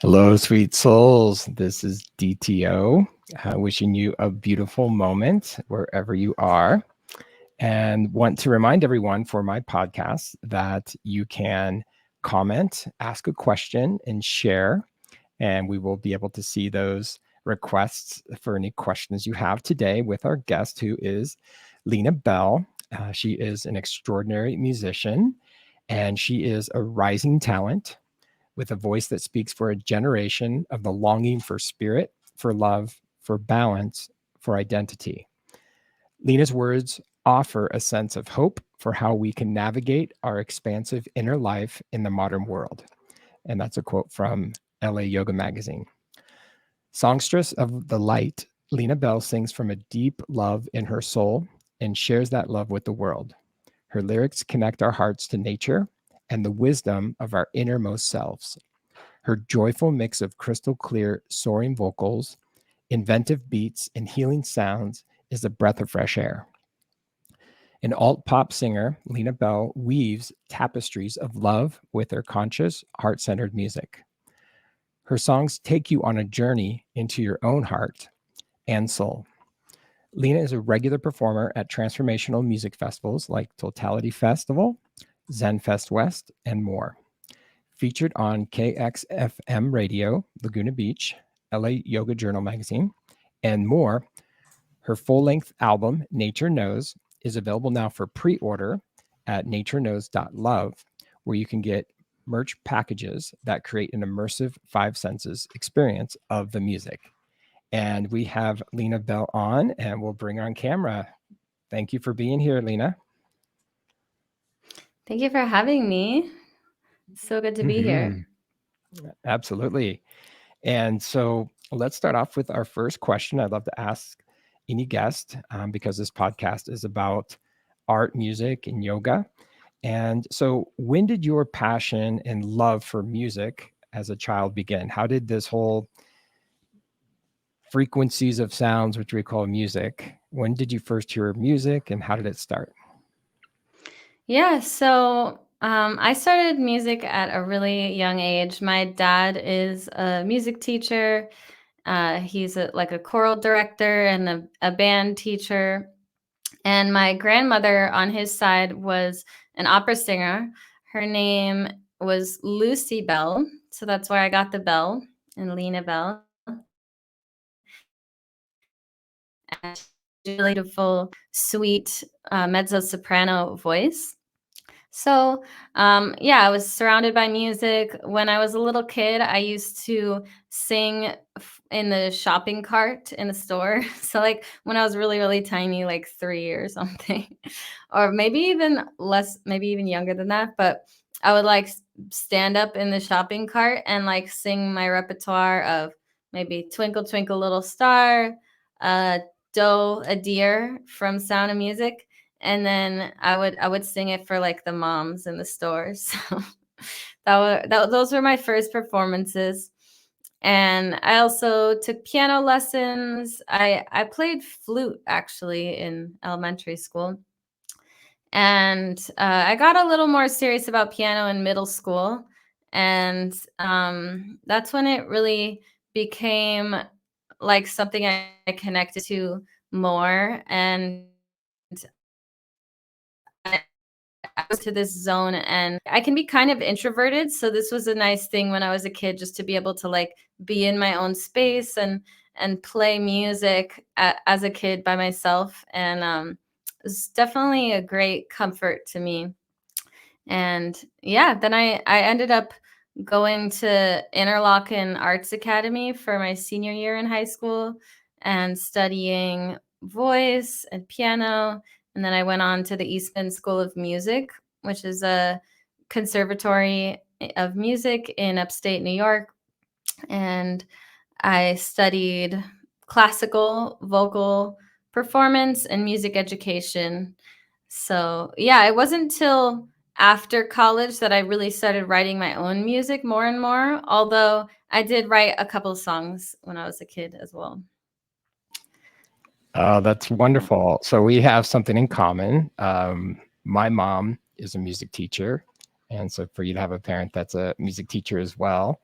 Hello, sweet souls. This is DTO, wishing you a beautiful moment wherever you are. And want to remind everyone for my podcast that you can comment, ask a question, and share. And we will be able to see those requests for any questions you have today with our guest, who is Lena Belle. She is an extraordinary musician, and she is a rising talent with a voice that speaks for a generation of the longing for spirit, for love, for balance, for identity. Lena's words offer a sense of hope for how we can navigate our expansive inner life in the modern world. And that's a quote from LA Yoga Magazine. Songstress of the light, Lena Belle sings from a deep love in her soul and shares that love with the world. Her lyrics connect our hearts to nature and the wisdom of our innermost selves. Her joyful mix of crystal clear, soaring vocals, inventive beats, and healing sounds is a breath of fresh air. An alt-pop singer, Lena Belle weaves tapestries of love with her conscious, heart-centered music. Her songs take you on a journey into your own heart and soul. Lena is a regular performer at transformational music festivals like Totality Festival, Zen Fest West, and more. Featured on KXFM Radio, Laguna Beach, LA Yoga Journal Magazine, and more, her full-length album, Nature Knows, is available now for pre-order at natureknows.love, where you can get merch packages that create an immersive five senses experience of the music. And we have Lena Belle on, and we'll bring her on camera. Thank you for being here, Lena. Thank you for having me. It's so good to be here. Absolutely. And so let's start off with our first question. I'd love to ask any guest, because this podcast is about art, music, and yoga. And so when did your passion and love for music as a child begin? How did this whole frequencies of sounds, which we call music, when did you first hear music and how did it start? Yeah, so I started music at a really young age. My dad is a music teacher. He's like a choral director and a band teacher. And my grandmother on his side was an opera singer. Her name was Lucy Belle. So that's where I got the Belle and Lena Belle. And really beautiful, sweet mezzo soprano voice. So, I was surrounded by music. When I was a little kid, I used to sing in the shopping cart in the store. So, like when I was really, really tiny, like 3 or something, or maybe even less, maybe even younger than that. But I would like stand up in the shopping cart and like sing my repertoire of maybe Twinkle, Twinkle, Little Star, Doe, a Deer from Sound of Music. And then I would sing it for like the moms in the stores. So those were my first performances. And I also took piano lessons. I played flute actually in elementary school. And I got a little more serious about piano in middle school. And that's when it really became like something I connected to more. And I was to this zone, and I can be kind of introverted. So this was a nice thing when I was a kid, just to be able to like be in my own space and play music as a kid by myself. And it was definitely a great comfort to me. And then I ended up going to Interlochen Arts Academy for my senior year in high school. and studying voice and piano. And then I went on to the Eastman School of Music, which is a conservatory of music in upstate New York. And I studied classical vocal performance and music education. So, yeah, it wasn't till after college that I really started writing my own music more and more, although I did write a couple of songs when I was a kid as well. Oh, that's wonderful. So we have something in common. My mom is a music teacher. And so for you to have a parent that's a music teacher as well,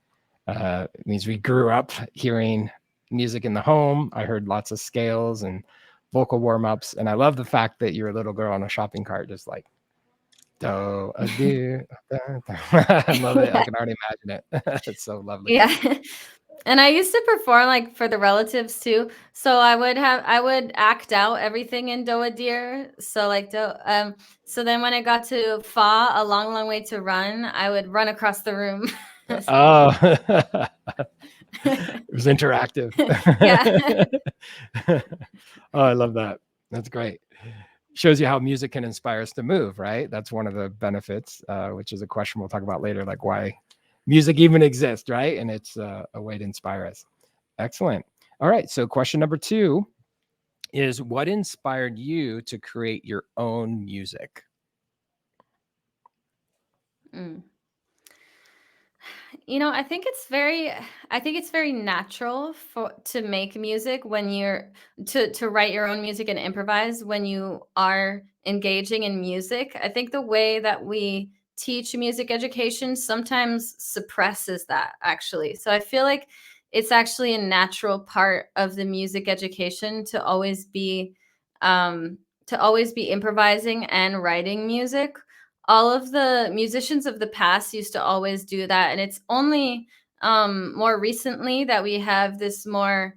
it means we grew up hearing music in the home. I heard lots of scales and vocal warm-ups. And I love the fact that you're a little girl on a shopping cart, just like, do, a do. I love it. I can already imagine it. It's so lovely. Yeah. And I used to perform like for the relatives too. So I would act out everything in Do a Deer. So like so then when I got to Fa, a long, long way to run, I would run across the room. Oh, it was interactive. Yeah. Oh, I love that. That's great. Shows you how music can inspire us to move, right? That's one of the benefits, which is a question we'll talk about later, like why music even exists, right? And it's a way to inspire us. Excellent. All right. So question number 2 is, what inspired you to create your own music? I think it's very natural to make music when you're to write your own music and improvise when you are engaging in music. I think the way that we teach music education sometimes suppresses that, actually. So I feel like it's actually a natural part of the music education to always be improvising and writing music. All of the musicians of the past used to always do that, and it's only more recently that we have this more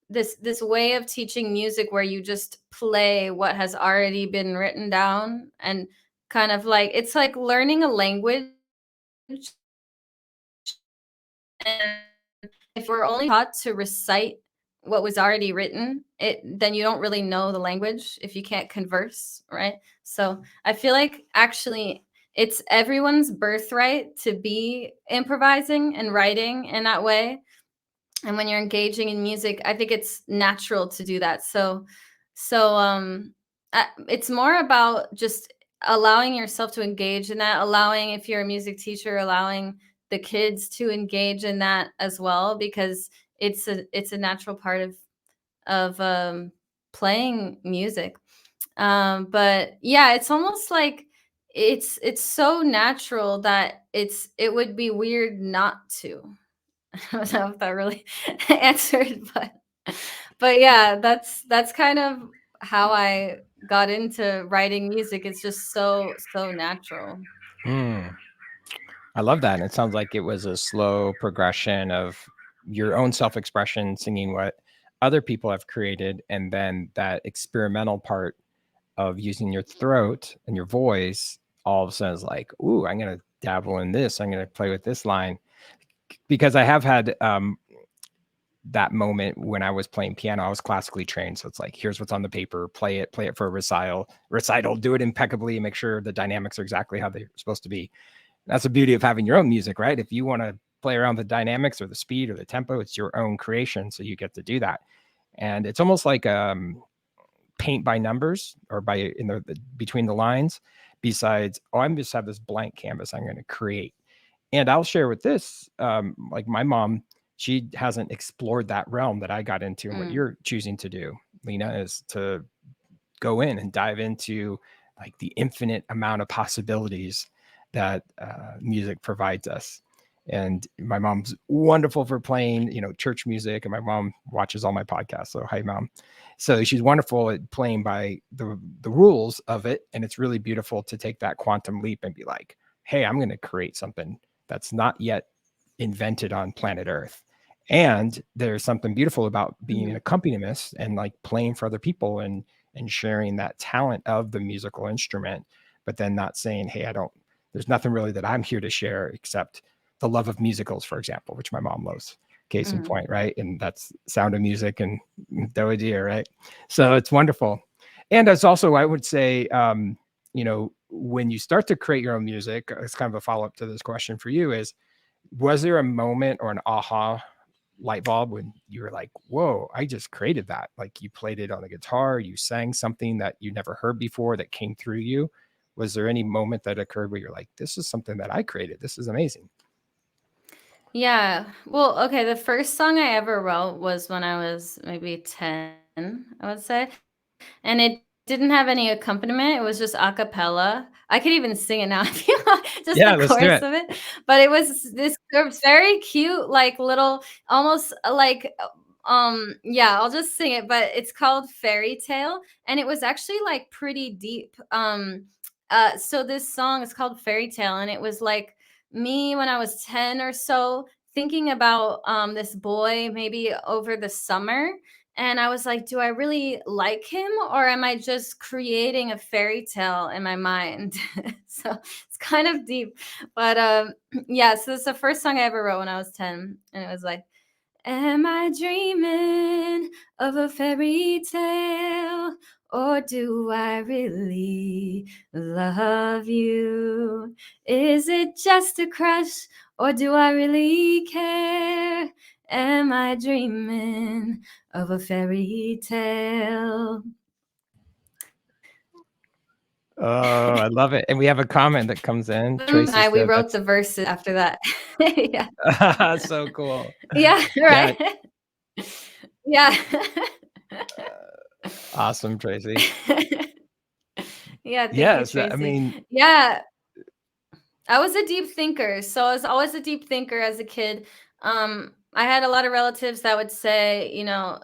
this way of teaching music where you just play what has already been written down, and kind of like it's like learning a language. And if we're only taught to recite what was already written, then you don't really know the language if you can't converse, right? So I feel like actually it's everyone's birthright to be improvising and writing in that way. And when you're engaging in music, I think it's natural to do that. So it's more about just allowing yourself to engage in that, allowing, if you're a music teacher, allowing the kids to engage in that as well, because it's a natural part of playing music. But yeah, it's almost like it's so natural that it would be weird not to. I don't know if that really answered, but yeah, that's kind of how I got into writing music. It's just so natural. I love that. And it sounds like it was a slow progression of your own self-expression, singing what other people have created, and then that experimental part of using your throat and your voice all of a sudden is like, ooh, I'm going to dabble in this. I'm going to play with this line. Because I have had that moment when I was playing piano. I was classically trained. So it's like, here's what's on the paper, play it for a recital, do it impeccably, make sure the dynamics are exactly how they're supposed to be. That's the beauty of having your own music, right? If you want to play around the dynamics or the speed or the tempo, it's your own creation. So you get to do that. And it's almost like paint by numbers, or by between the lines, besides, I'm just have this blank canvas I'm going to create. And I'll share with this, like my mom, she hasn't explored that realm that I got into. And what you're choosing to do, Lena, is to go in and dive into like the infinite amount of possibilities that music provides us. And my mom's wonderful for playing, church music, and my mom watches all my podcasts. So hi, Mom. So she's wonderful at playing by the rules of it. And it's really beautiful to take that quantum leap and be like, hey, I'm going to create something that's not yet invented on planet Earth. And there's something beautiful about being an accompanist and like playing for other people and sharing that talent of the musical instrument, but then not saying, hey, there's nothing really that I'm here to share except the love of musicals, for example, which my mom loves. case in Mm. point, right? And that's Sound of Music and Do Deer, right? So it's wonderful. And as also, I would say, when you start to create your own music, it's kind of a follow-up to this question for you is, was there a moment or an aha light bulb when you were like, whoa, I just created that? Like you played it on the guitar, you sang something that you never heard before that came through you. Was there any moment that occurred where you're like, this is something that I created? This is amazing. Yeah. Well, okay, the first song I ever wrote was when I was maybe 10, I would say. And it didn't have any accompaniment. It was just a cappella. I could even sing it now if you want, just the Yeah, let's do chorus it. of it. But it was this very cute, like little, almost like, yeah, I'll just sing it. But it's called Fairy Tale, and it was actually like pretty deep. So this song is called Fairy Tale, and it was like me when I was 10 or so, thinking about this boy maybe over the summer. And I was like, do I really like him, or am I just creating a fairy tale in my mind? So it's kind of deep. But yeah, so it's the first song I ever wrote when I was 10. And it was like, am I dreaming of a fairy tale, or do I really love you? Is it just a crush, or do I really care? Am I dreaming of a fairy tale? Oh, I love it. And we have a comment that comes in. Tracy We said wrote that's the verses after that. Yeah. so cool. Yeah, Yeah. right. Yeah. Awesome, Tracy. Yeah, thank you, Yes. I Tracy. mean, Yeah, I was a deep thinker. So I was always a deep thinker as a kid. I had a lot of relatives that would say,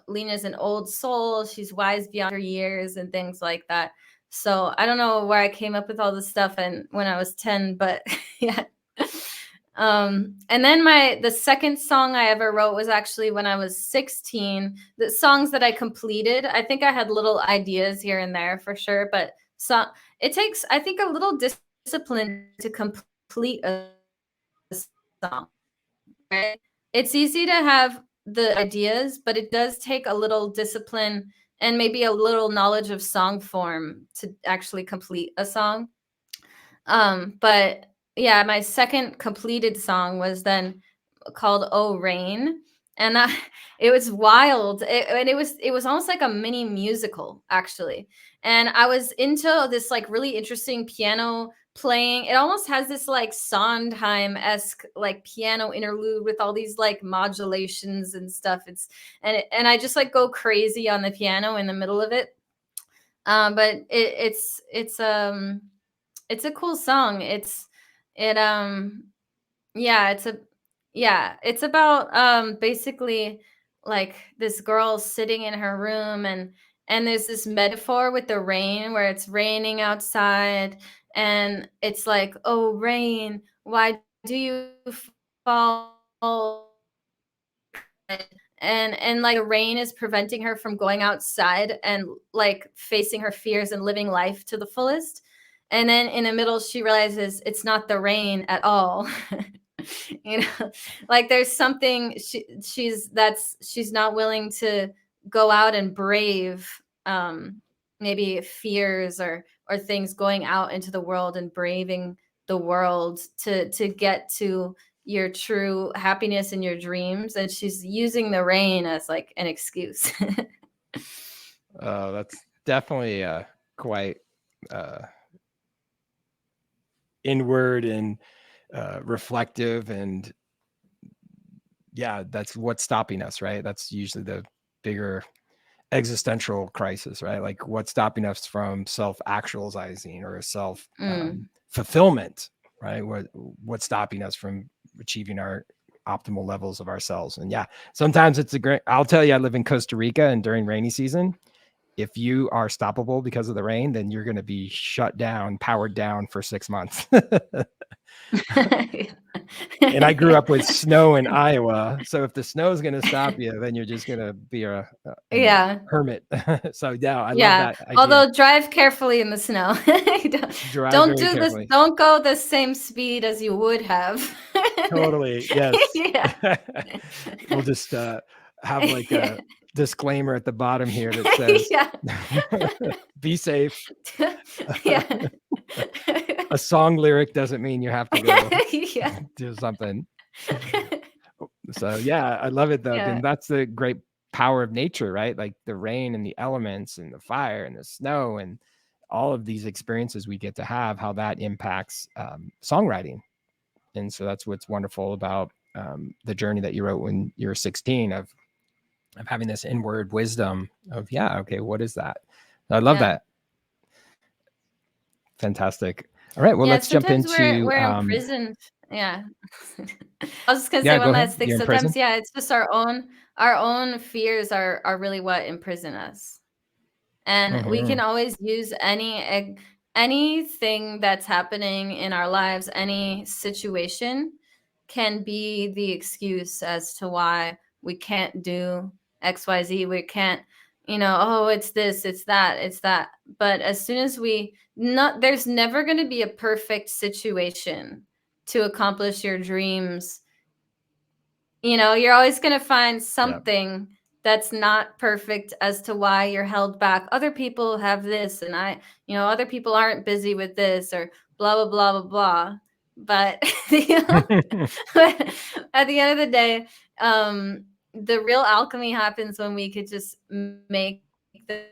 Lena's an old soul. She's wise beyond her years and things like that. So I don't know where I came up with all this stuff and when I was 10, but yeah. And then the second song I ever wrote was actually when I was 16. The songs that I completed, I think I had little ideas here and there for sure, but so it takes, I think, a little discipline to complete a song, right? It's easy to have the ideas, but it does take a little discipline and maybe a little knowledge of song form to actually complete a song. But yeah, my second completed song was then called "Oh Rain," and that it was wild. And it was almost like a mini musical actually. And I was into this like really interesting piano playing. It almost has this like Sondheim-esque like piano interlude with all these like modulations and stuff. And I just like go crazy on the piano in the middle of it. But it's a cool song. It yeah, it's about basically like this girl sitting in her room, and there's this metaphor with the rain where it's raining outside, and it's like, "Oh rain, why do you fall?" And like the rain is preventing her from going outside and like facing her fears and living life to the fullest. And then in the middle she realizes it's not the rain at all. you know like there's something she's not willing to go out and brave, maybe fears or things, going out into the world and braving the world to get to your true happiness and your dreams, and she's using the rain as like an excuse. oh, that's definitely quite inward and reflective. And yeah, that's what's stopping us, right? That's usually the bigger existential crisis, right? Like what's stopping us from self-actualizing or self Mm. fulfillment, right? What's stopping us from achieving our optimal levels of ourselves? And yeah, sometimes it's a great, I'll tell you, I live in Costa Rica, and during rainy season, if you are stoppable because of the rain, then you're going to be shut down, powered down for 6 months. And I grew up with snow in Iowa. So if the snow is going to stop you, then you're just going to be a Yeah. hermit. So yeah, I love Yeah. that idea. Although drive carefully in the snow. Drive Don't very do this. carefully. Don't go the same speed as you would have. Totally. Yes. Yeah. We'll just have like a disclaimer at the bottom here that says, Yeah. be safe. Yeah. A song lyric doesn't mean you have to go Yeah. do something. So yeah, I love it though. Yeah. Then that's the great power of nature, right? Like the rain and the elements and the fire and the snow and all of these experiences we get to have, how that impacts songwriting. And so that's what's wonderful about the journey that you wrote when you were 16 of having this inward wisdom of, yeah, okay, what is that? I love Yeah. that. Fantastic. All right, well, Yeah. let's jump Sometimes into we're imprisoned. Yeah. I was just gonna say yeah, go one ahead. last thing. You're in prison. Sometimes, yeah, it's just our own fears are really what imprison us. And we Mm-hmm. can always use anything that's happening in our lives, any situation can be the excuse as to why we can't do XYZ. We can't, oh, it's this, it's that, it's that. But as soon as we not there's never going to be a perfect situation to accomplish your dreams. You're always going to find Yeah. something that's not perfect as to why you're held back. Other people have this, and other people aren't busy with this, or blah, blah, blah, blah, blah. But, at the end of the day, the real alchemy happens when we could just make the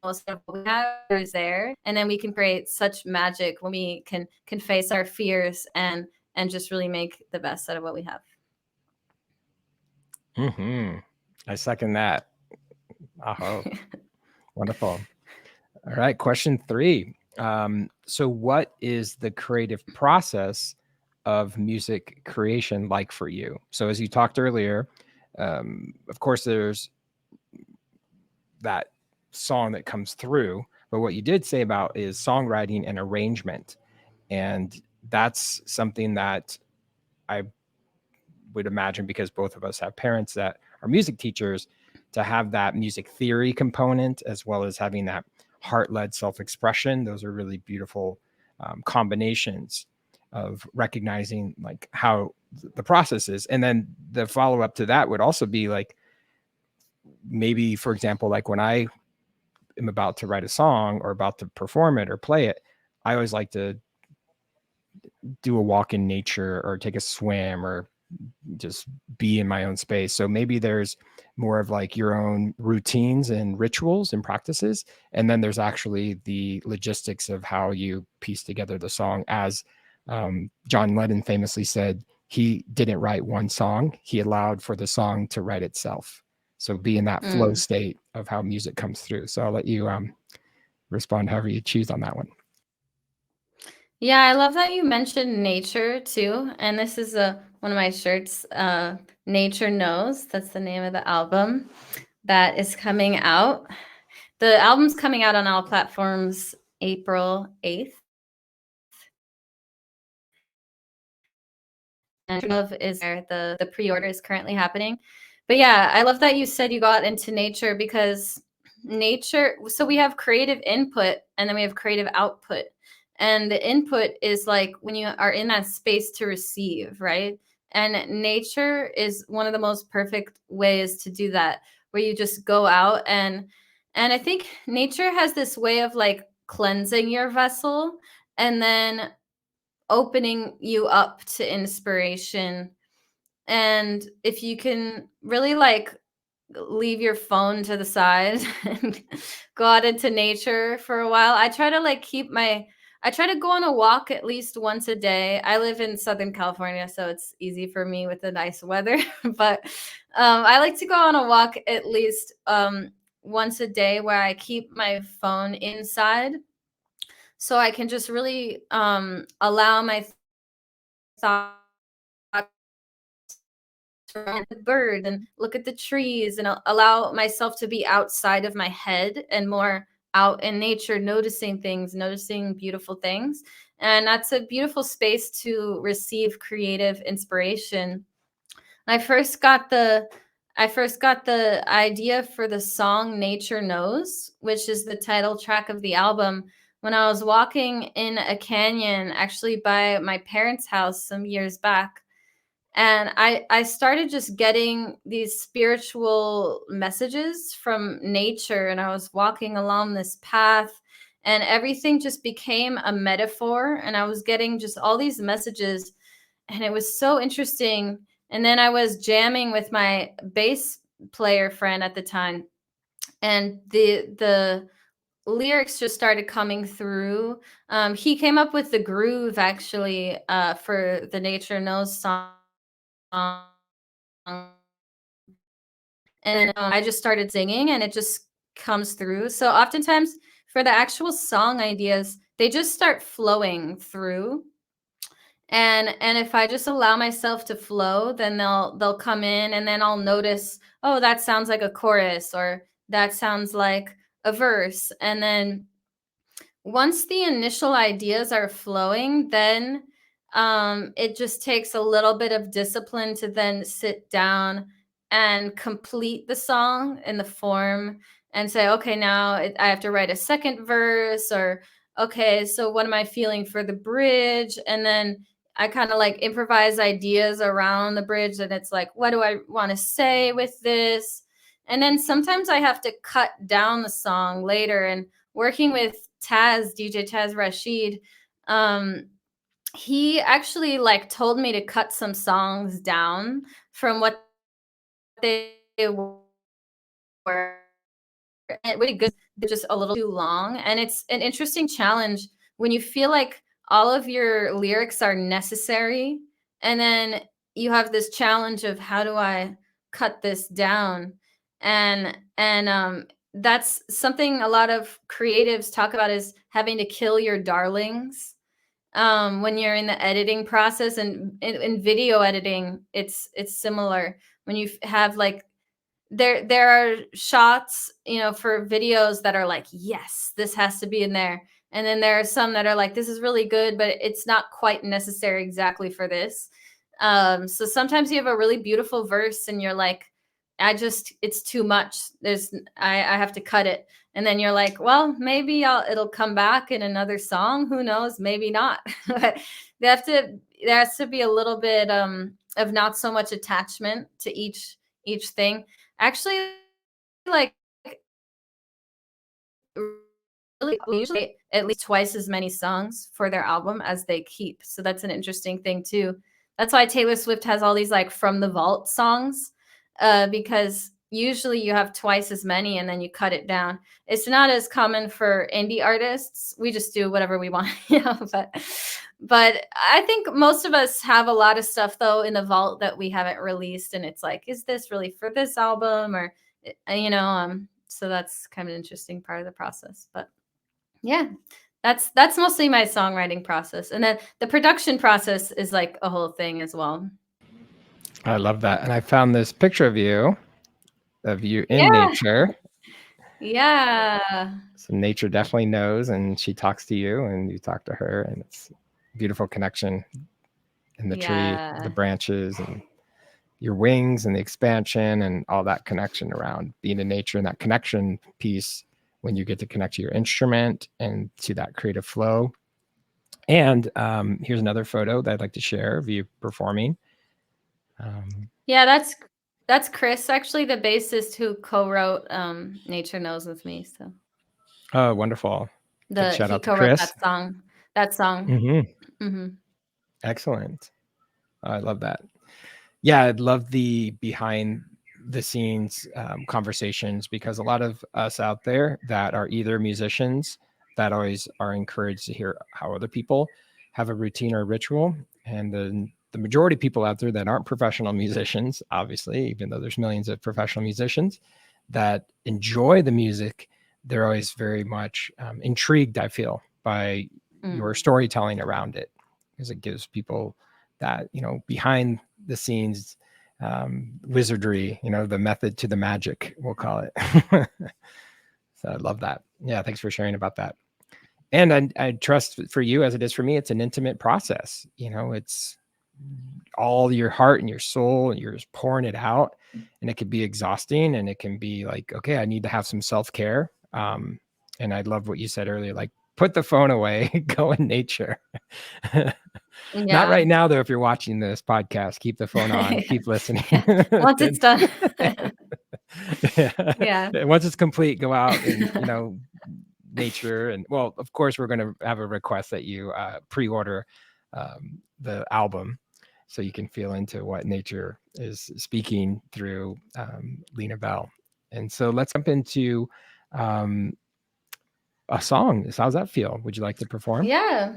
most of what we have is there, and then we can create such magic when we can face our fears and just really make the best out of what we have. Mm-hmm. I second that. Aho. Wonderful. All right. Question 3. So, what is the creative process of music creation like for you? So, as you talked earlier, of course, there's that song that comes through, but what you did say about is songwriting and arrangement. And that's something that I would imagine, because both of us have parents that are music teachers, to have that music theory component as well as having that heart-led self-expression. Those are really beautiful combinations of recognizing like how the process is. And then the follow-up to that would also be like, maybe, for example, like when I am about to write a song or about to perform it or play it, I always like to do a walk in nature or take a swim or just be in my own space. So maybe there's more of like your own routines and rituals and practices. And then there's actually the logistics of how you piece together the song. As John Lennon famously said, he didn't write one song, he allowed for the song to write itself. So be in that flow state of how music comes through. So I'll let you respond however you choose on that one. Yeah, I love that you mentioned nature too. And this is one of my shirts, Nature Knows. That's the name of the album that is coming out. The album's coming out on all platforms April 8th. And Love is there. The pre-order is currently happening. But yeah, I love that you said you got into nature, because nature, so we have creative input and then we have creative output. And the input is like when you are in that space to receive, right? And nature is one of the most perfect ways to do that, where you just go out and I think nature has this way of like cleansing your vessel and then opening you up to inspiration. And if you can really like leave your phone to the side and go out into nature for a while, I try to go on a walk at least once a day. I live in Southern California, so it's easy for me with the nice weather. But I like to go on a walk at least once a day, where I keep my phone inside, so I can just really allow my thoughts birds and look at the trees and allow myself to be outside of my head and more out in nature, noticing things, noticing beautiful things. And that's a beautiful space to receive creative inspiration. I first got the I first got the idea for the song Nature Knows, which is the title track of the album, when I was walking in a canyon actually by my parents' house some years back. And I started just getting these spiritual messages from nature, and I was walking along this path, and everything just became a metaphor, and I was getting just all these messages, and it was so interesting. And then I was jamming with my bass player friend at the time, and the lyrics just started coming through. He came up with the groove actually for the Nature Knows song, and then I just started singing, and it just comes through. So oftentimes for the actual song ideas, they just start flowing through. And if I just allow myself to flow, then they'll come in, and then I'll notice, oh, that sounds like a chorus, or that sounds like a verse. And then once the initial ideas are flowing, then it just takes a little bit of discipline to then sit down and complete the song in the form and say, okay, now I have to write a second verse, or okay, so what am I feeling for the bridge? And then I kind of like improvise ideas around the bridge, and it's like, what do I want to say with this? And then sometimes I have to cut down the song later. And working with DJ Taz Rashid, um, he actually like told me to cut some songs down from what they were. And really good, they're just a little too long. And it's an interesting challenge when you feel like all of your lyrics are necessary, and then you have this challenge of how do I cut this down? And that's something a lot of creatives talk about, is having to kill your darlings when you're in the editing process. And in video editing, it's similar. When you have like, there are shots, for videos that are like, yes, this has to be in there. And then there are some that are like, this is really good, but it's not quite necessary exactly for this. So sometimes you have a really beautiful verse, and you're like, it's too much. I have to cut it. And then you're like, well, maybe it'll come back in another song. Who knows? Maybe not. But there has to be a little bit of not so much attachment to each thing. Actually, like, really usually at least twice as many songs for their album as they keep. So that's an interesting thing too. That's why Taylor Swift has all these like from the vault songs, because usually you have twice as many and then you cut it down. It's not as common for indie artists. We just do whatever we want, but I think most of us have a lot of stuff though in the vault that we haven't released, and it's like, is this really for this album? Or so that's kind of an interesting part of the process. But yeah, that's mostly my songwriting process. And then the production process is like a whole thing as well. I love that. And I found this picture of you in nature. Yeah. So nature definitely knows, and she talks to you and you talk to her, and it's a beautiful connection in the tree, the branches, and your wings, and the expansion, and all that connection around being in nature, and that connection piece when you get to connect to your instrument and to that creative flow. And here's another photo that I'd like to share of you performing. Yeah, that's Chris, actually, the bassist who co-wrote Nature Knows with me. So oh, wonderful. Shout he out to co-wrote Chris. that song. Mm-hmm. Mm-hmm. Excellent. I love that. Yeah, I'd love the behind the scenes conversations, because a lot of us out there that are either musicians that always are encouraged to hear how other people have a routine or a ritual. And the majority of people out there that aren't professional musicians, obviously, even though there's millions of professional musicians that enjoy the music, they're always very much intrigued, I feel, by your storytelling around it, because it gives people that, behind the scenes wizardry, the method to the magic, we'll call it. So I love that. Yeah, thanks for sharing about that. And I trust for you, as it is for me, it's an intimate process. It's all your heart and your soul, and you're just pouring it out, and it could be exhausting, and it can be like, okay, I need to have some self-care. And I love what you said earlier, like put the phone away, go in nature. Not right now, though. If you're watching this podcast, keep the phone on, keep listening. Once it's done. Yeah. Once it's complete, go out and, nature. And well, of course, we're going to have a request that you pre-order the album so you can feel into what nature is speaking through Lena Belle. And so let's jump into a song. How's that feel? Would you like to perform? Yeah.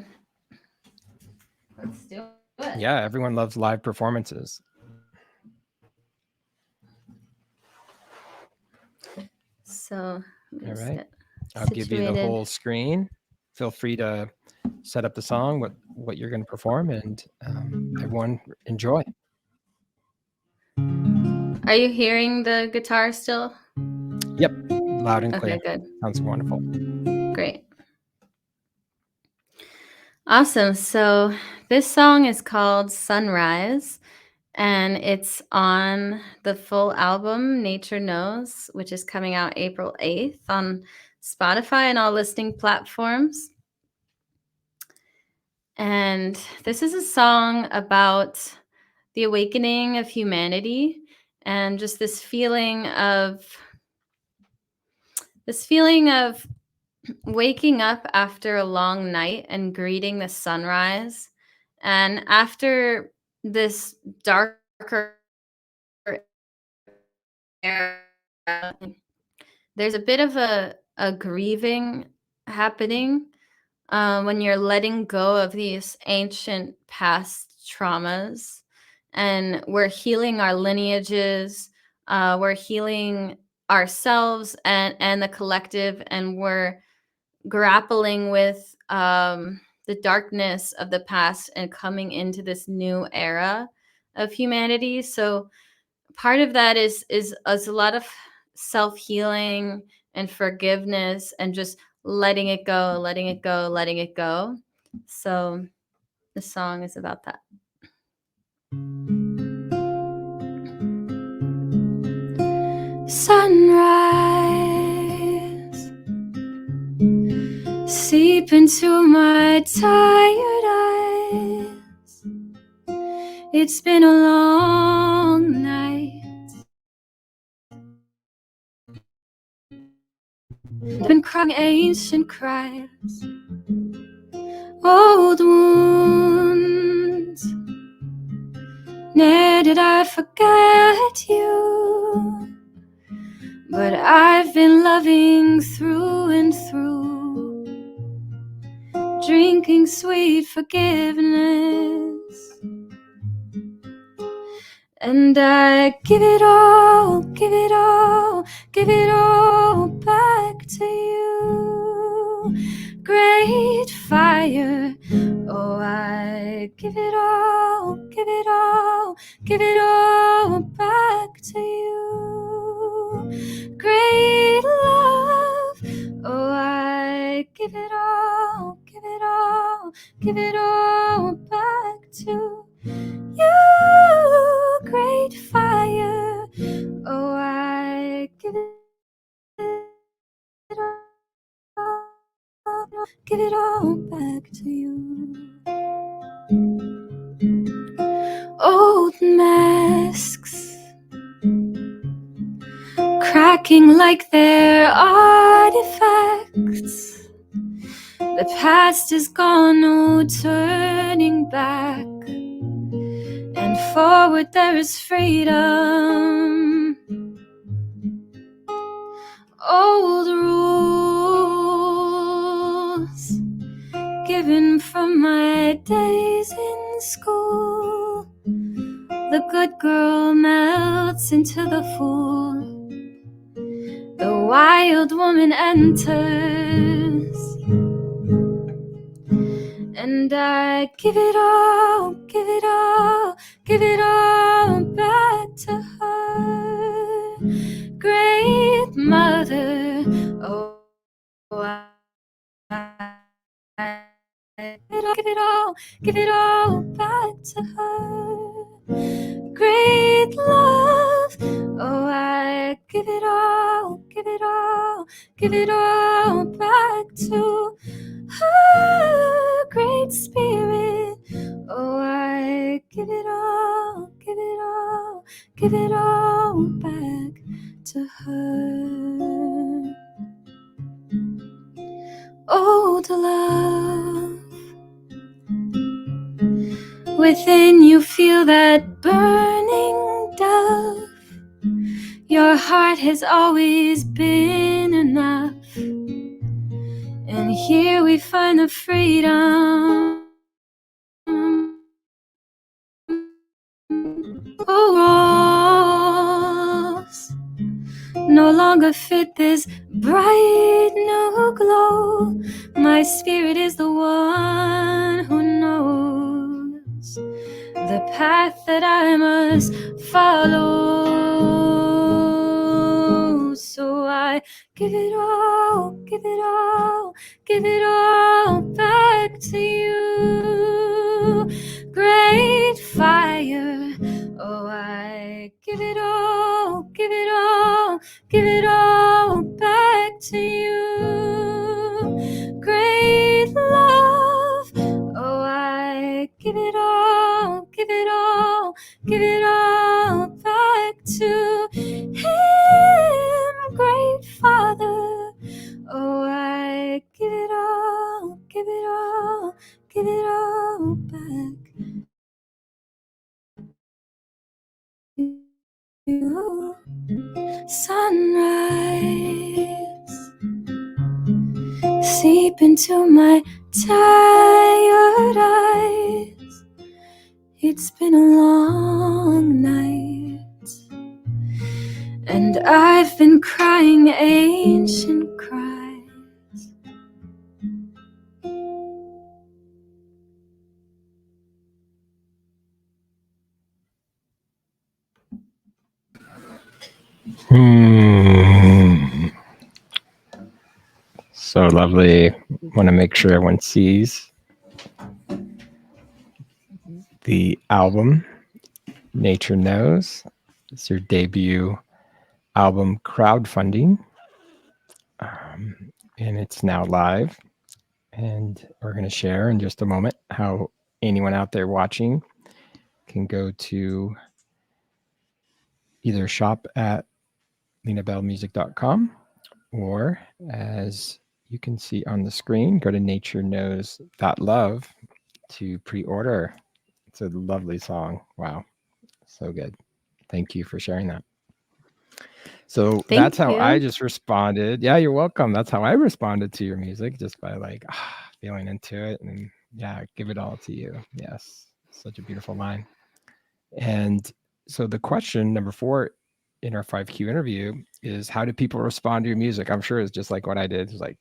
Let's do it. Yeah, everyone loves live performances. So, all right. I'll give you the whole screen. Feel free to set up the song, what you're going to perform, and everyone enjoy. Are you hearing the guitar still? Yep, loud and clear. Okay, good. Sounds wonderful. Great. Awesome. So this song is called Sunrise, and it's on the full album Nature Knows, which is coming out April 8th on Spotify and all listening platforms. And this is a song about the awakening of humanity and just this feeling of waking up after a long night and greeting the sunrise. And after this darker era, there's a bit of a grieving happening when you're letting go of these ancient past traumas. And we're healing our lineages, we're healing ourselves and the collective, and we're grappling with the darkness of the past and coming into this new era of humanity. So part of that is a lot of self-healing and forgiveness and just letting it go, letting it go, letting it go. So the song is about that. Sunrise, seep into my tired eyes. It's been a long night. I've been crying ancient cries, old wounds. Ne'er did I forget you, but I've been loving through and through, drinking sweet forgiveness. And I give it all, give it all, give it all back to you. Great fire, oh, I give it all, give it all, give it all back to you. Great love, oh, I give it all, give it all, give it all back to you. Great fire, oh, I give it all back to you. Old masks, cracking like they're artifacts. The past is gone, no turning back. And forward there is freedom. Old rules given from my days in school. The good girl melts into the fool. The wild woman enters. And I give it all, give it all, give it all back give it all, give it all, give it all back to her, Great Spirit. Oh, I give it all, give it all, give it all back to her. Oh, the love within you, feel that burning dove. Your heart has always been enough, and here we find the freedom. Oh, rose no longer fit this bright new glow. My spirit is the one who knows the path that I must follow. So I give it all, give it all, give it all back to you, great fire. Oh, I give it all, give it all, give it all back to you, great love. Oh, I give it all, give it all, give it all back to Him, great Father. Oh, I give it all, give it all, give it all back to you. Sunrise, seep into my tired eyes. It's been a long night, and I've been crying ancient cries. So lovely. Want to make sure everyone sees the album, Nature Knows. It's your debut album crowdfunding, and it's now live. And we're going to share in just a moment how anyone out there watching can go to either shop at lenabellemusic.com, or as you can see on the screen, go to natureknows.love to pre-order. It's a lovely song. Wow. So good. Thank you for sharing that. So that's how I just responded. Yeah, you're welcome. That's how I responded to your music, just by like feeling into it and give it all to you. Yes. Such a beautiful line. And so the question number 4 in our 5Q interview is, how do people respond to your music? I'm sure it's just like what I did. It's like,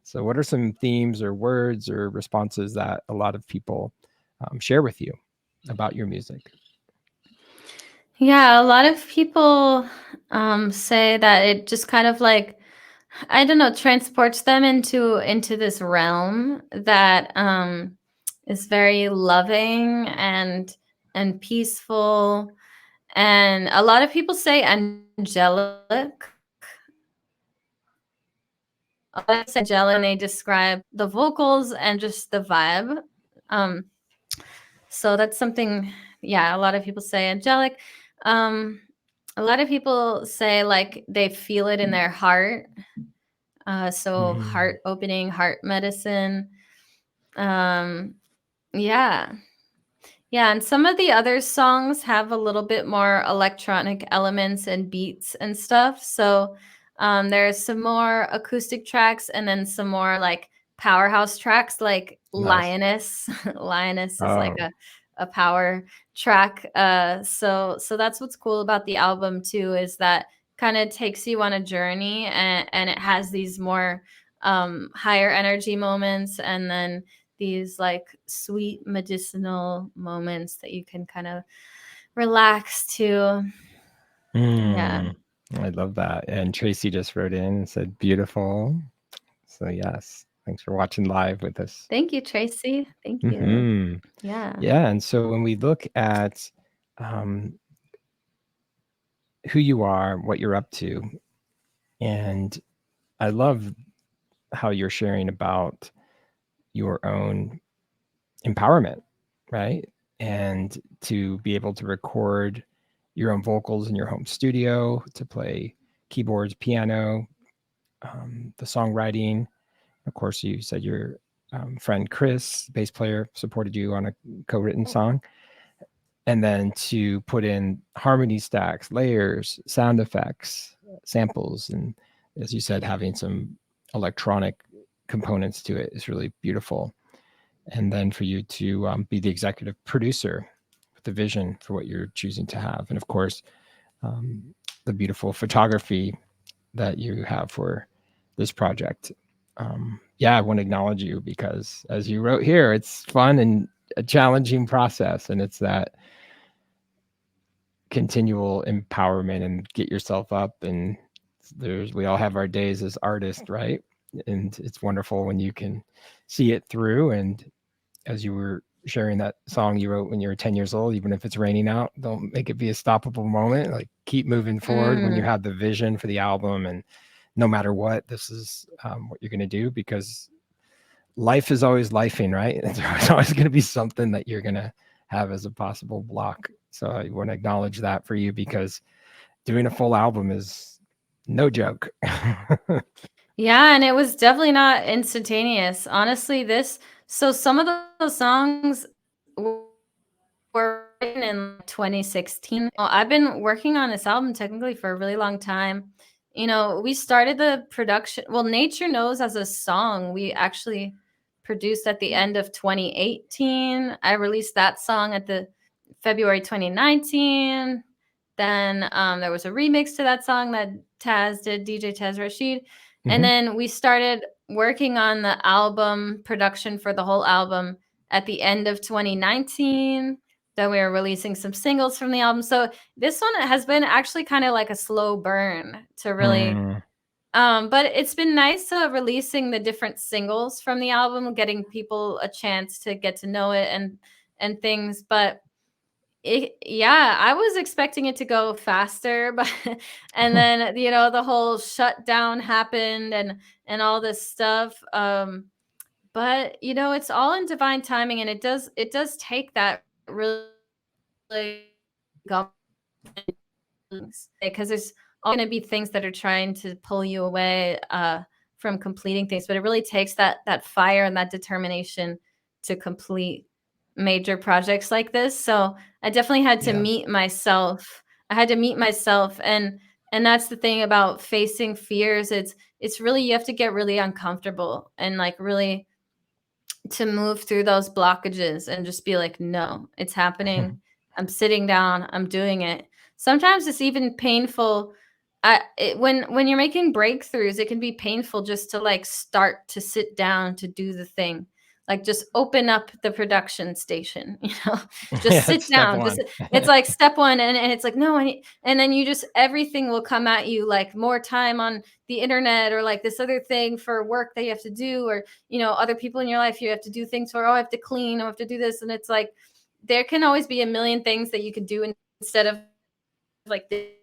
So what are some themes or words or responses that a lot of people share with you about your music? Yeah, a lot of people say that it just kind of like, I don't know, transports them into this realm that is very loving and peaceful. And a lot of people say angelic. A lot of people say angelic, and they describe the vocals and just the vibe. So that's something, a lot of people say angelic. A lot of people say like they feel it in their heart. So heart opening, heart medicine. Yeah. Yeah, and some of the other songs have a little bit more electronic elements and beats and stuff. So there's some more acoustic tracks, and then some more like powerhouse tracks, like Lioness. Lioness is like a power track. So that's what's cool about the album too, is that kind of takes you on a journey, and it has these more higher energy moments, and then these like sweet medicinal moments that you can kind of relax to. Yeah. I love that. And Tracy just wrote in and said, beautiful. So yes, thanks for watching live with us. Thank you, Tracy. Thank you. Yeah. Yeah. And so when we look at who you are, what you're up to. And I love how you're sharing about your own empowerment, right? And to be able to record your own vocals in your home studio, to play keyboards, piano, the songwriting. Of course, you said your friend Chris, bass player, supported you on a co-written song. And then to put in harmony stacks, layers, sound effects, samples, and as you said, having some electronic components to it is really beautiful. And then for you to be the executive producer with the vision for what you're choosing to have, and of course, um, the beautiful photography that you have for this project. Yeah, I want to acknowledge you because, as you wrote here, it's fun and a challenging process, and it's that continual empowerment and get yourself up. And we all have our days as artists, right? And it's wonderful when you can see it through. And as you were sharing that song you wrote when you were 10 years old, even if it's raining out, don't make it be a stoppable moment. Like, keep moving forward when you Mm. have the vision for the album. And no matter what, this is what you're going to do, because life is always lifing, right? There's always going to be something that you're going to have as a possible block. So I want to acknowledge that for you, because doing a full album is no joke. Yeah, and it was definitely not instantaneous. Honestly, so some of those songs were written in 2016. I've been working on this album technically for a really long time. We started the production. Well, Nature Knows as a song, we actually produced at the end of 2018. I released that song at the February 2019. Then there was a remix to that song that Taz did, DJ Taz Rashid. And Mhm. then we started working on the album production for the whole album at the end of 2019. Then we were releasing some singles from the album. So this one has been actually kind of like a slow burn to really Mm. but it's been nice releasing the different singles from the album, getting people a chance to get to know it and things. But yeah, I was expecting it to go faster, but and then the whole shutdown happened and all this stuff. But it's all in divine timing, and it does take that really because there's all going to be things that are trying to pull you away from completing things, but it really takes that fire and that determination to complete major projects like this. So I definitely had to Yeah. meet myself. I had to meet myself, and that's the thing about facing fears. It's really, you have to get really uncomfortable and like really to move through those blockages and just be like, no, it's happening. I'm sitting down. I'm doing it. Sometimes it's even painful. When you're making breakthroughs, it can be painful just to like start to sit down to do the thing. Like, just open up the production station, just Yeah, sit it's step down. one. It's like step one. And it's like, no, and then everything will come at you, like more time on the internet, or like this other thing for work that you have to do, or other people in your life you have to do things for. Oh, I have to clean, oh, I have to do this. And it's like there can always be a million things that you could do instead of like the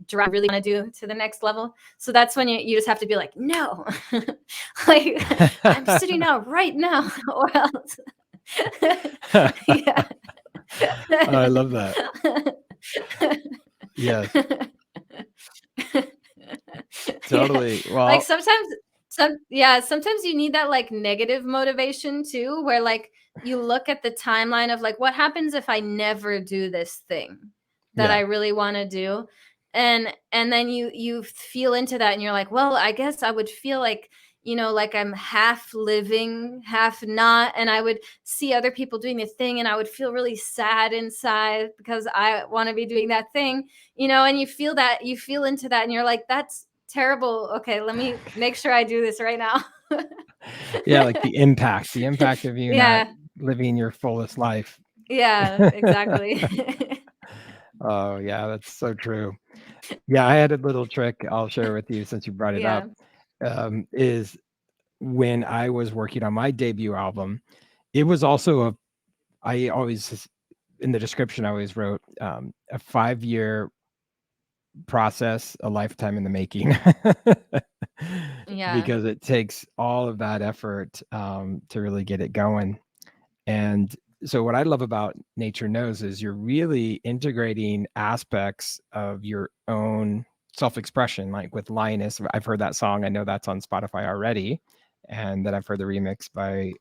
drive really want to do to the next level. So that's when you just have to be like, no, like I'm sitting out right now, or else. Yeah. Oh, I love that. Yes, Yeah. totally. Like Well, sometimes you need that like negative motivation too, where like you look at the timeline of like, what happens if I never do this thing that I yeah. really want to do? And then you feel into that, and you're like, well, I guess I would feel like, like I'm half living, half not. And I would see other people doing the thing, and I would feel really sad inside because I want to be doing that thing, and you feel into that, and you're like, that's terrible. Okay, let me make sure I do this right now. Yeah, like the impact of you not Yeah, living your fullest life. yeah, exactly. Oh, yeah, that's so true. Yeah, I had a little trick I'll share with you since you brought it up. Yeah. Is when I was working on my debut album, it was also I always in the description, I always wrote a 5-year process, a lifetime in the making. Yeah. Because it takes all of that effort to really get it going. And so what I love about Nature Knows is you're really integrating aspects of your own self-expression. Like with Lioness, I've heard that song. I know that's on Spotify already. And then I've heard the remix by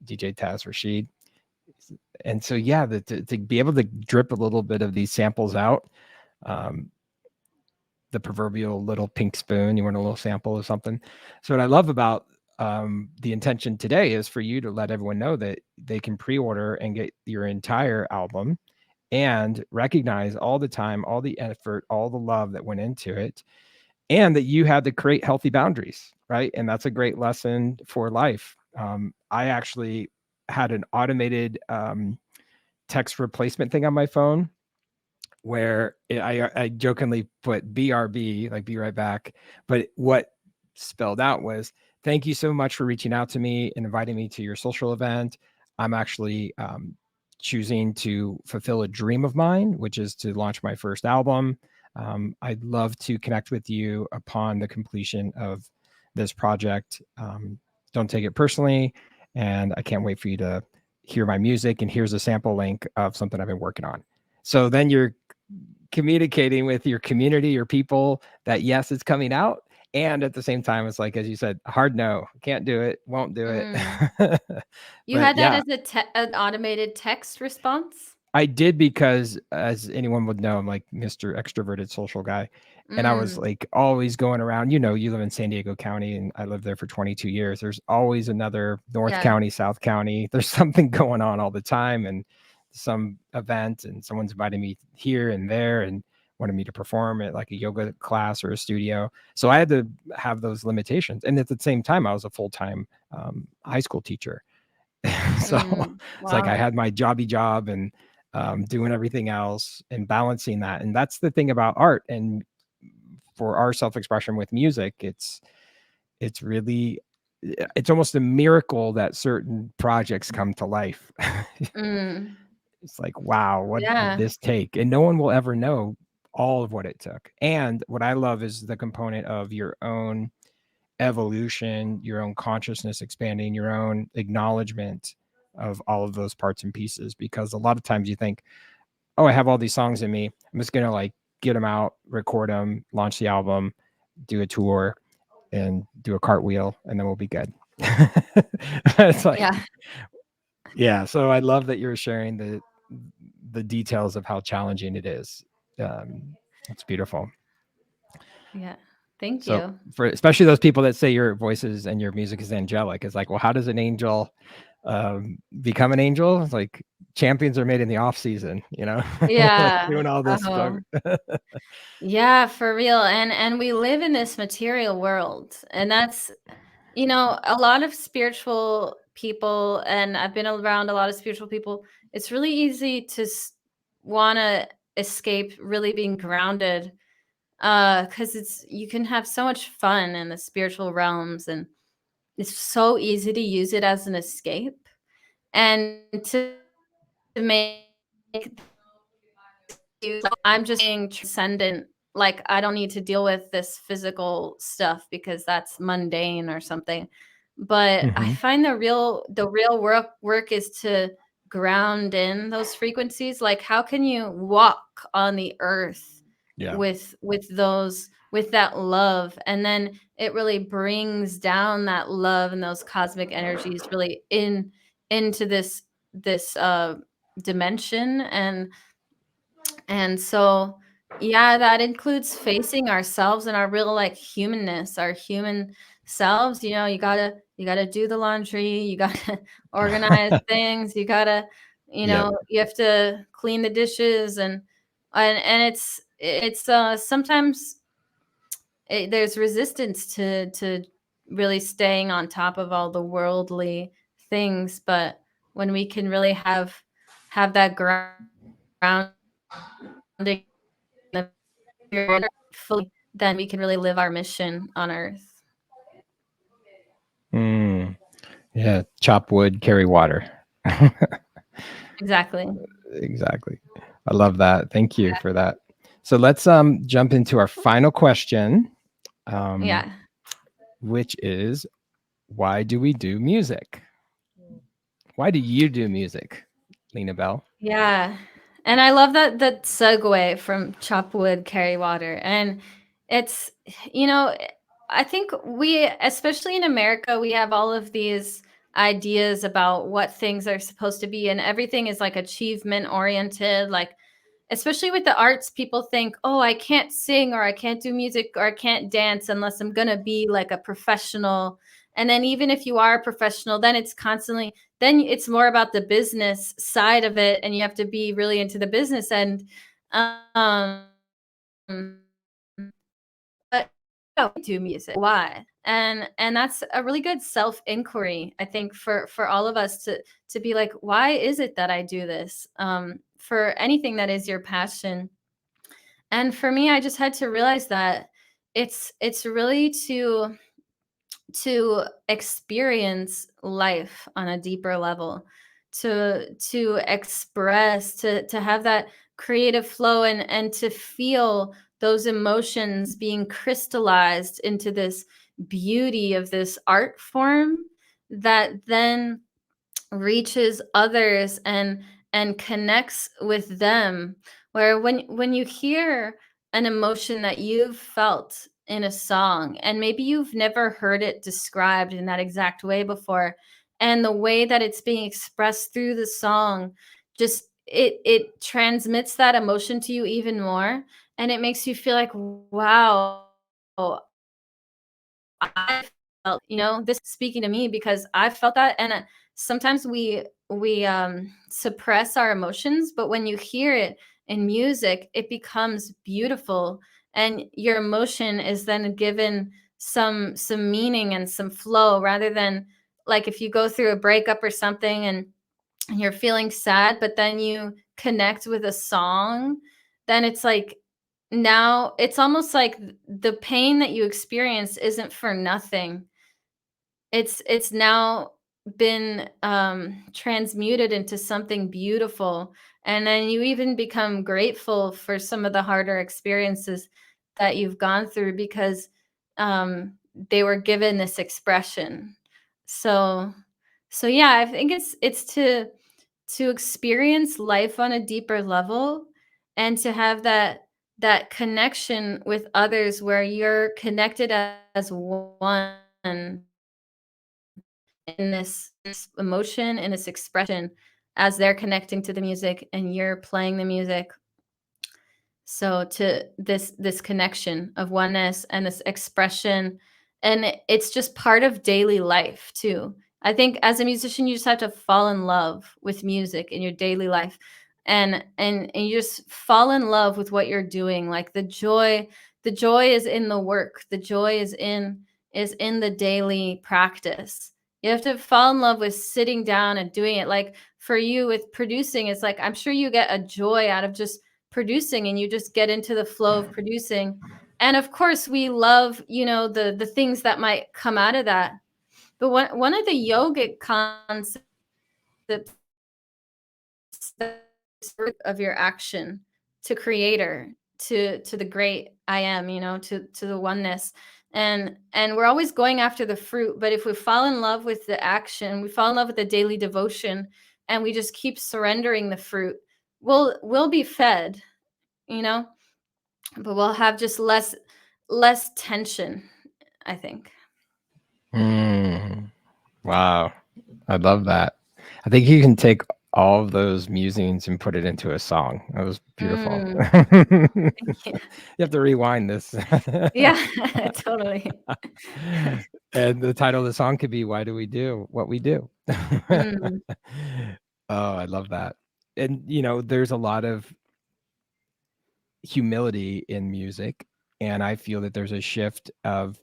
DJ Taz Rashid. And so, yeah, to be able to drip a little bit of these samples out, um, the proverbial little pink spoon, you want a little sample of something. So what I love about the intention today is for you to let everyone know that they can pre-order and get your entire album and recognize all the time, all the effort, all the love that went into it, and that you had to create healthy boundaries, right? And that's a great lesson for life. I actually had an automated text replacement thing on my phone where I jokingly put BRB, like be right back. But what spelled out was, thank you so much for reaching out to me and inviting me to your social event. I'm actually choosing to fulfill a dream of mine, which is to launch my first album. I'd love to connect with you upon the completion of this project. Don't take it personally. And I can't wait for you to hear my music. And here's a sample link of something I've been working on. So then you're communicating with your community, your people, that yes, it's coming out. And at the same time, it's like, as you said, hard no, can't do it, won't do it. You But had that yeah, as an automated text response? I did, because as anyone would know, I'm like Mr. Extroverted social guy. And I was Mm, like always going around, you live in San Diego County and I lived there for 22 years. There's always another North yeah. County, South County. There's something going on all the time, and some event, and someone's inviting me here and there and wanted me to perform at like a yoga class or a studio. So I had to have those limitations. And at the same time, I was a full-time high school teacher. So it's like I Wow. had my jobby job and doing everything else and balancing that. And that's the thing about art. And for our self-expression with music, it's really, it's almost a miracle that certain projects come to life. Mm, It's like, wow, what did yeah. this take? And no one will ever know all of what it took. And what I love is the component of your own evolution, your own consciousness expanding, your own acknowledgement of all of those parts and pieces. Because a lot of times you think, oh, I have all these songs in me. I'm just gonna like get them out, record them, launch the album, do a tour, and do a cartwheel, and then we'll be good. It's like, Yeah. yeah. So I love that you're sharing the details of how challenging it is. It's beautiful. Yeah. Thank So you. for especially those people that say your voices and your music is angelic, it's like, well, how does an angel become an angel? It's like champions are made in the off season, like Yeah. doing all this Oh. struggle. Yeah, for real. And we live in this material world. And that's, a lot of spiritual people, and I've been around a lot of spiritual people. It's really easy to want to escape really being grounded, because it's you can have so much fun in the spiritual realms, and it's so easy to use it as an escape and to make you like, I'm just being transcendent. Like, I don't need to deal with this physical stuff because that's mundane or something. But I Hmm. find the real work is to ground in those frequencies. Like, how can you walk on the earth Yeah. with that love, and then it really brings down that love and those cosmic energies really into this dimension. And so, yeah, that includes facing ourselves and our real like humanness, our human selves. You gotta do the laundry, you gotta organize things, Yep. you have to clean the dishes, and it's sometimes there's resistance to really staying on top of all the worldly things. But when we can really have that grounding the fully, then we can really live our mission on earth. Mm, yeah. Chop wood, carry water. Exactly. Exactly. I love that. Thank you for that. So let's jump into our final question, um, Yeah. which is, why do we do music? Why do you do music, Lena Belle? Yeah. And I love that segue from chop wood, carry water. And it's, you know, I think we, especially in America, we have all of these ideas about what things are supposed to be, and everything is like achievement oriented. Like, especially with the arts, people think, oh, I can't sing or I can't do music or I can't dance unless I'm going to be like a professional. And then even if you are a professional, then it's constantly, then it's more about the business side of it, and you have to be really into the business end. But do music, why? And that's a really good self inquiry, I think, for all of us to be like, why is it that I do this? For anything that is your passion. And for me, I just had to realize that it's really to experience life on a deeper level, to express, to have that creative flow, and to feel those emotions being crystallized into this beauty of this art form that then reaches others and connects with them, where when you hear an emotion that you've felt in a song, and maybe you've never heard it described in that exact way before, and the way that it's being expressed through the song, just it transmits that emotion to you even more, and it makes you feel like, wow, I felt, this speaking to me because I felt that. And sometimes we suppress our emotions, but when you hear it in music, it becomes beautiful, and your emotion is then given some meaning and some flow, rather than like if you go through a breakup or something, and you're feeling sad, but then you connect with a song, then it's like, now it's almost like the pain that you experience isn't for nothing. It's now been transmuted into something beautiful, and then you even become grateful for some of the harder experiences that you've gone through, because um, they were given this expression. So so yeah, I think it's to experience life on a deeper level, and to have that connection with others, where you're connected as one in this emotion and this expression, as they're connecting to the music and you're playing the music. So to this connection of oneness and this expression, and it's just part of daily life too. I think as a musician, you just have to fall in love with music in your daily life, and you just fall in love with what you're doing. Like the joy is in the work. The joy is in the daily practice. You have to fall in love with sitting down and doing it. Like for you with producing, it's like, I'm sure you get a joy out of just producing, and you just get into the flow of producing. And of course we love, the things that might come out of that. But one of the yogic concepts of your action to creator, to the great I am, to the oneness. And we're always going after the fruit, but if we fall in love with the action, we fall in love with the daily devotion, and we just keep surrendering the fruit, we'll be fed, you know but we'll have just less tension, I think. Mm, wow. I love that. I think you can take all of those musings and put it into a song. That was beautiful. Mm. You have to rewind this. Yeah. Totally. And the title of the song could be "Why Do We Do What We Do?" Mm. Oh, I love that. And there's a lot of humility in music, and I feel that there's a shift of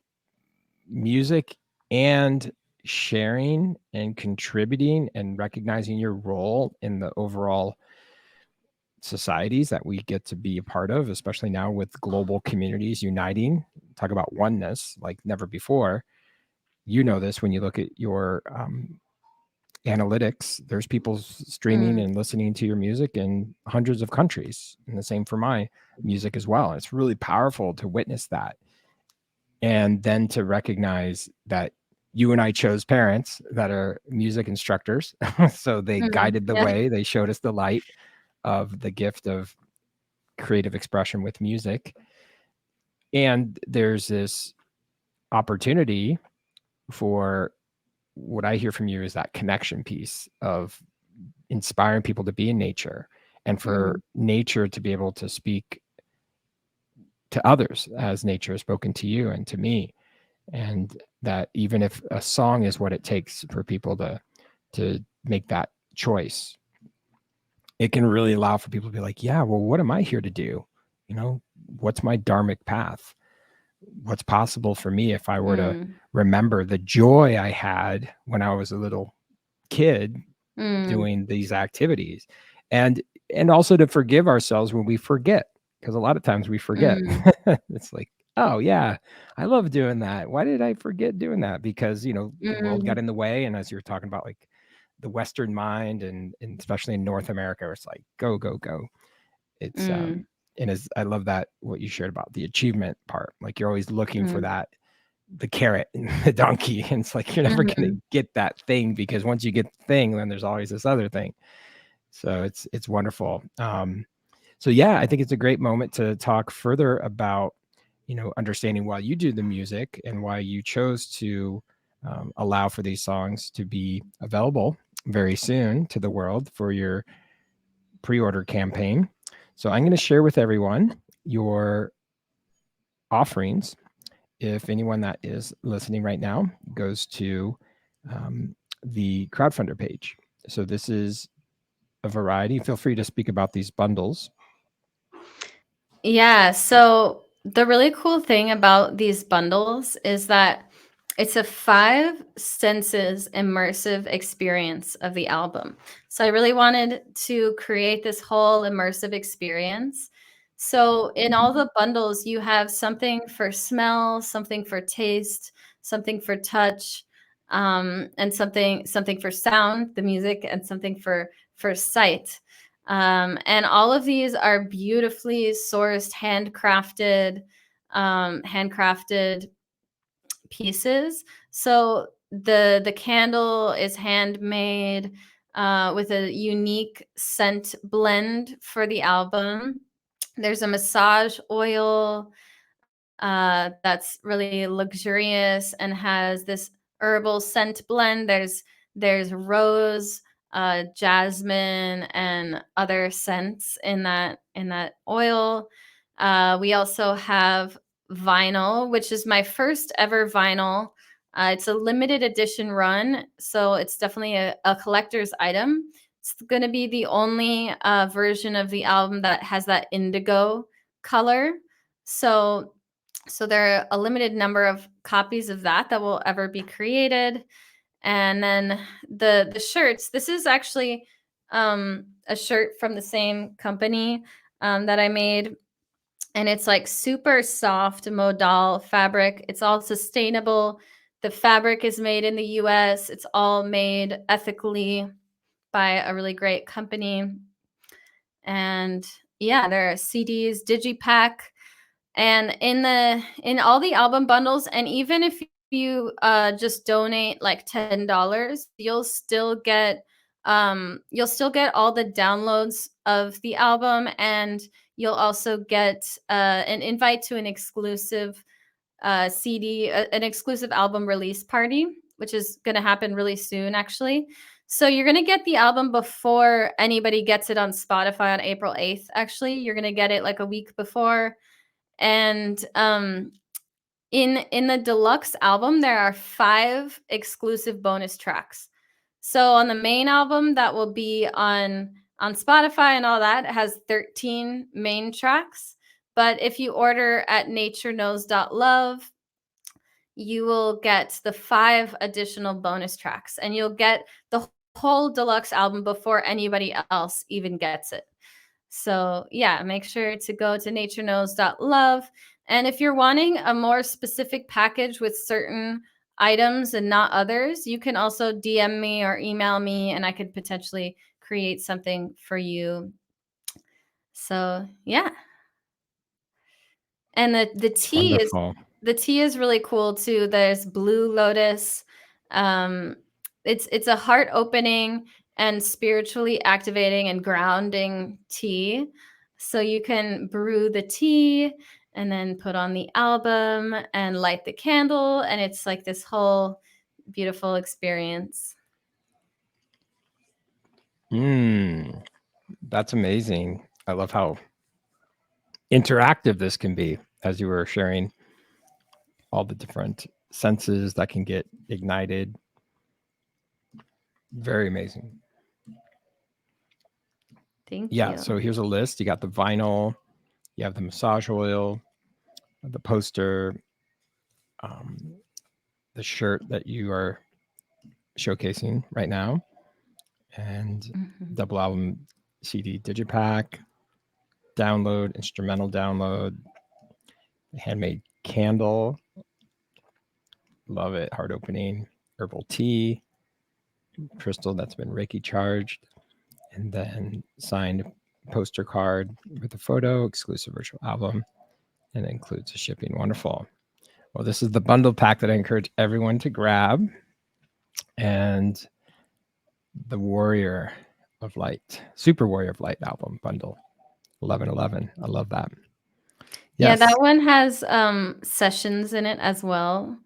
music and sharing and contributing and recognizing your role in the overall societies that we get to be a part of, especially now with global communities uniting. Talk about oneness like never before. This when you look at your analytics, there's people streaming and listening to your music in hundreds of countries, and the same for my music as well. It's really powerful to witness that, and then to recognize that you and I chose parents that are music instructors. So they guided the Yeah. way, they showed us the light of the gift of creative expression with music. And there's this opportunity for, what I hear from you is that connection piece of inspiring people to be in nature, and for nature to be able to speak to others as nature has spoken to you and to me. And that even if a song is what it takes for people to make that choice, it can really allow for people to be like, yeah, well, what am I here to do? You know, what's my dharmic path? What's possible for me if I were to remember the joy I had when I was a little kid doing these activities, and also to forgive ourselves when we forget, because a lot of times we forget. It's like, oh yeah, I love doing that. Why did I forget doing that? Because, you know, the world got in the way. And as you're talking about, like the Western mind, and especially in North America, where it's like, go, go, go. It's and as I love that what you shared about the achievement part, like you're always looking for that, the carrot and the donkey, and it's like you're never going to get that thing, because once you get the thing, then there's always this other thing. So it's wonderful. So yeah, I think it's a great moment to talk further about, you know, understanding why you do the music and why you chose to allow for these songs to be available very soon to the world for your pre-order campaign. So I'm going to share with everyone your offerings. If anyone that is listening right now goes to the crowdfunder page. So this is a variety. Feel free to speak about these bundles. Yeah. So the really cool thing about these bundles is that it's a 5 senses immersive experience of the album. So I really wanted to create this whole immersive experience. So in all the bundles, you have something for smell, something for taste, something for touch, and something for sound, the music, and something for sight. And all of these are beautifully sourced, handcrafted pieces. So the candle is handmade with a unique scent blend for the album. There's a massage oil that's really luxurious and has this herbal scent blend. There's rose, jasmine, and other scents in that oil. We also have vinyl, which is my first ever vinyl. It's a limited edition run, so it's definitely a collector's item. It's going to be the only version of the album that has that indigo color. So there are a limited number of copies of that will ever be created. And then the shirts. This is actually a shirt from the same company that I made, and it's like super soft modal fabric. It's all sustainable. The fabric is made in the US. It's all made ethically by a really great company. And yeah, there are CDs, digipack, and in all the album bundles, and even if you just donate like $10, you'll still get all the downloads of the album, and you'll also get an invite to an exclusive CD, an exclusive album release party, which is going to happen really soon, actually. So you're going to get the album before anybody gets it on Spotify on April 8th. Actually, you're going to get it like a week before. And in the deluxe album, there are 5 exclusive bonus tracks. So on the main album that will be on Spotify and all that, it has 13 main tracks. But if you order at natureknows.love, you will get the 5 additional bonus tracks, and you'll get the whole deluxe album before anybody else even gets it. So yeah, make sure to go to natureknows.love. And if you're wanting a more specific package with certain items and not others, you can also DM me or email me, and I could potentially create something for you. So yeah. And Wonderful. the tea is really cool too. There's Blue Lotus. Um, it's a heart opening and spiritually activating and grounding tea. So you can brew the tea and then put on the album and light the candle, and it's like this whole beautiful experience. That's amazing. I love how interactive this can be, as you were sharing all the different senses that can get ignited. Very amazing. Thank Yeah. you. So here's a list. You got the vinyl, you have the massage oil, the poster, um, the shirt that you are showcasing right now, and Mhm. double album CD digipack, download, instrumental download, handmade candle. Love it. Heart opening, herbal tea, crystal that's been Reiki charged, and then signed poster card with a photo, exclusive virtual album, and it includes a shipping. Wonderful. Well, this is the bundle pack that I encourage everyone to grab, and the Warrior of Light, Super Warrior of Light album bundle, 1111. I love that. Yeah, that Yes. one has sessions in it as well.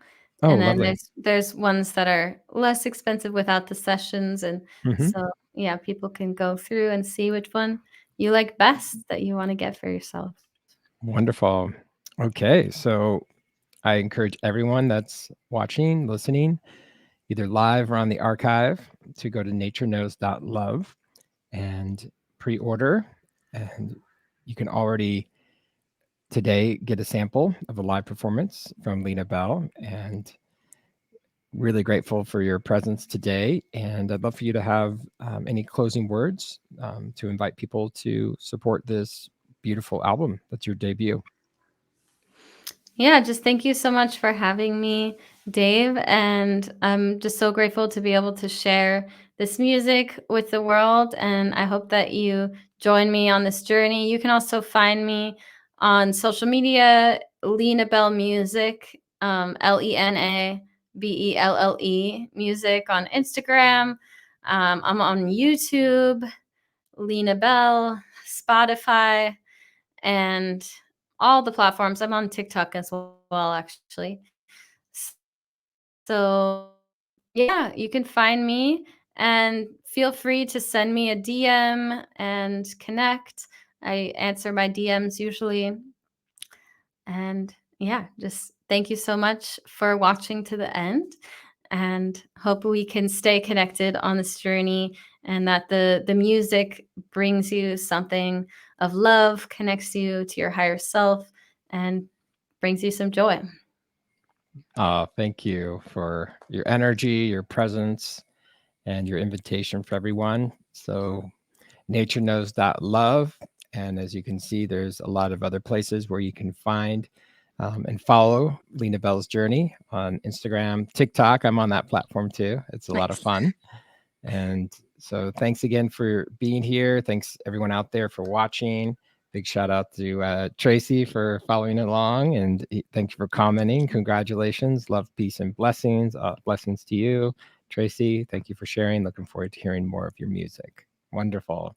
Oh, And then lovely. there's ones that are less expensive without the sessions, and Hmm. so yeah, people can go through and see which one you like best that you want to get for yourself. Wonderful. Okay, so I encourage everyone that's watching, listening, either live or on the archive, to go to natureknows.love and pre-order. And you can already today get a sample of a live performance from Lena Belle, and really grateful for your presence today. And I'd love for you to have any closing words to invite people to support this beautiful album that's your debut. Yeah, just thank you so much for having me, Dave. And I'm just so grateful to be able to share this music with the world. And I hope that you join me on this journey. You can also find me on social media, Lena Belle Music, LENABELLE Music on Instagram. I'm on YouTube, Lena Belle, Spotify, and all the platforms. I'm on TikTok as well, actually. So, yeah, you can find me and feel free to send me a DM and connect. I answer my DMs usually. And yeah, just thank you so much for watching to the end, and hope we can stay connected on this journey, and that the music brings you something of love, connects you to your higher self, and brings you some joy. Thank you for your energy, your presence, and your invitation for everyone. So, nature knows that love. And as you can see, there's a lot of other places where you can find and follow Lena Belle's journey on Instagram, TikTok. I'm on that platform too. It's a lot of Nice. fun. And so thanks again for being here. Thanks everyone out there for watching. Big shout out to Tracy for following along, and thank you for commenting. Congratulations. Love, peace, and blessings. Blessings to you, Tracy. Thank you for sharing. Looking forward to hearing more of your music. Wonderful.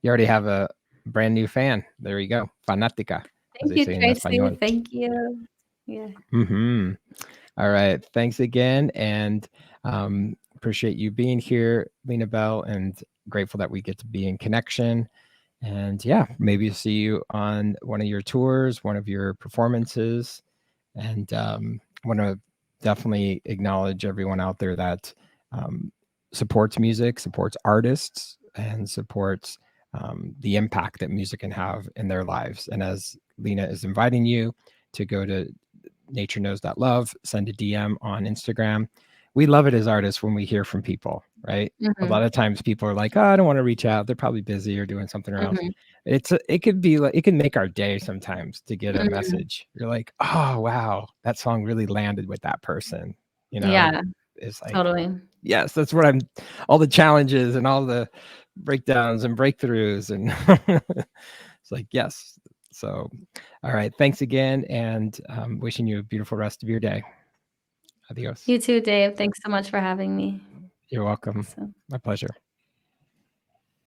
You already have a brand new fan. There you go. Fanática, as Thank they you, say in Tracy. Espanol. Thank you. Yeah. Mm-hmm. All right. Thanks again. And appreciate you being here, Lena Belle, and grateful that we get to be in connection. And yeah, maybe see you on one of your tours, one of your performances. And want to definitely acknowledge everyone out there that supports music, supports artists, and supports the impact that music can have in their lives. And as Lena is inviting you to go to natureknows.love, send a DM on Instagram. We love it as artists when we hear from people, right? A Hmm. lot of times people are like, "Oh, I don't want to reach out. They're probably busy or doing something else." Hmm. It could be like, it can make our day sometimes to get a Hmm. message. You're like, "Oh, wow, that song really landed with that person." you know, Yeah, it's like, totally. yes, that's what all the challenges and all the breakdowns and breakthroughs. And it's like, yes. So, all right. Thanks again. And wishing you a beautiful rest of your day. Adios. You too, Dave. Thanks so much for having me. You're welcome. So. My pleasure.